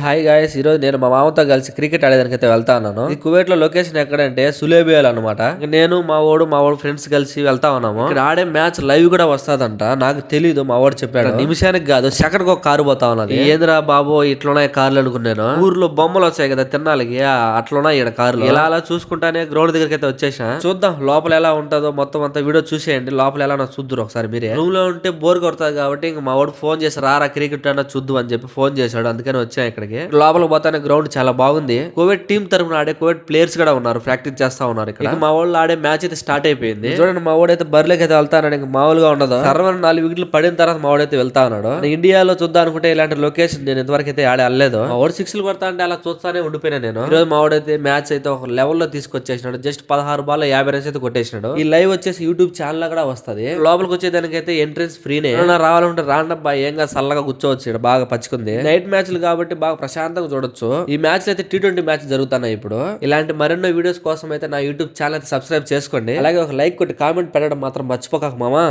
Hi guys, ఈరోజు నేను మా మామతో కలిసి క్రికెట్ ఆడేదానికి అయితే వెళ్తా ఉన్నాను. ఈ కువైట్ లో లొకేషన్ ఎక్కడంటే సులేబియాల్ అనమాట. నేను మా వాడు ఫ్రెండ్స్ కలిసి వెళ్తా ఉన్నాము. ఇక్కడ ఆడే మ్యాచ్ లైవ్ కూడా వస్తాదంట. నాకు తెలీదు, మా వాడు చెప్పాడు. నిమిషానికి కాదు సెకండ్ ఒక కారు పోతా ఉన్నది. ఏంద్రా బాబు ఇట్లున్నాయి కార్లు అనుకున్నాను. ఊర్లో బొమ్మలు వచ్చాయి కదా తిన్నాళ్ళకి, అట్లున్నాయి ఇక్కడ కార్లు. ఇలా అలా చూసుకుంటానే గ్రౌండ్ దగ్గరికి అయితే వచ్చేసా. చూద్దాం లోపల ఎలా ఉంటుందో మొత్తం అంతా వీడియో చూసేయండి. లోపల ఎలా చూద్దురు ఒకసారి మీరే. రూమ్ లో ఉంటే బోర్ కొడుతుంది కాబట్టి ఇంక మా వాడు ఫోన్ చేసి రారా క్రికెట్ అన్న చూద్దు అని చెప్పి ఫోన్ చేశాడు. అందుకని వచ్చా ఇక్కడికి. లోపల పోతానే గ్రౌండ్ చాలా బాగుంది. కోవిడ్ టీం తరఫున ఆడే కోవిడ్ ప్లేయర్స్ కూడా ఉన్నారు, ప్రాక్టీస్ చేస్తా ఉన్నారు ఇక్కడ. మా వాళ్ళు ఆడే మ్యాచ్ అయితే స్టార్ట్ అయిపోయింది. చూడండి మా వాడైతే బరిలోకి అయితే వెళ్తాను. ఇంకా మామూలుగా ఉండదు. సర్వర్ 4 వికెట్లు పడిన తర్వాత మా వాడైతే వెళ్తా ఉన్నాడు. ఇండియాలో చూద్దాం అనుకుంటే ఇలాంటి లొకేషన్ నేను ఇంతవరకు అయితే ఆడే అల్లేదు. మా వాడు 6లు కొడతా అంటే అలా చూస్తానే ఉండిపోయినా నేను. ఈ రోజు మా వాడైతే మ్యాచ్ అయితే ఒక లెవెల్లో తీసుకొచ్చేసినాడు. జస్ట్ 16 బాల్ 50 రన్స్ అయితే కొట్టేసినాడు. ఈ లైవ్ వచ్చేసి యూట్యూబ్ ఛానల్ కూడా వస్తుంది. లోపలికి వచ్చేదానికి అయితే ఎంట్రెన్స్ ఫ్రీనే. రావాలంటే రాండబ్బా ఏంగా సల్లగా కూర్చోవచ్చు. ఇక్కడ బాగా పచ్చుకుంది. నైట్ మ్యాచ్లు కాబట్టి బాగా ప్రశాంతంగా చూడొచ్చు. ఈ మ్యాచ్ అయితే T20 మ్యాచ్ జరుగుతున్నాయి ఇప్పుడు. ఇలాంటి మరెన్నో వీడియోస్ కోసం అయితే నా యూట్యూబ్ ఛానల్ అయితే సబ్స్క్రైబ్ చేసుకోండి. అలాగే ఒక లైక్ కొట్టి కామెంట్ పెట్టడం మాత్రం మర్చిపోక మామా.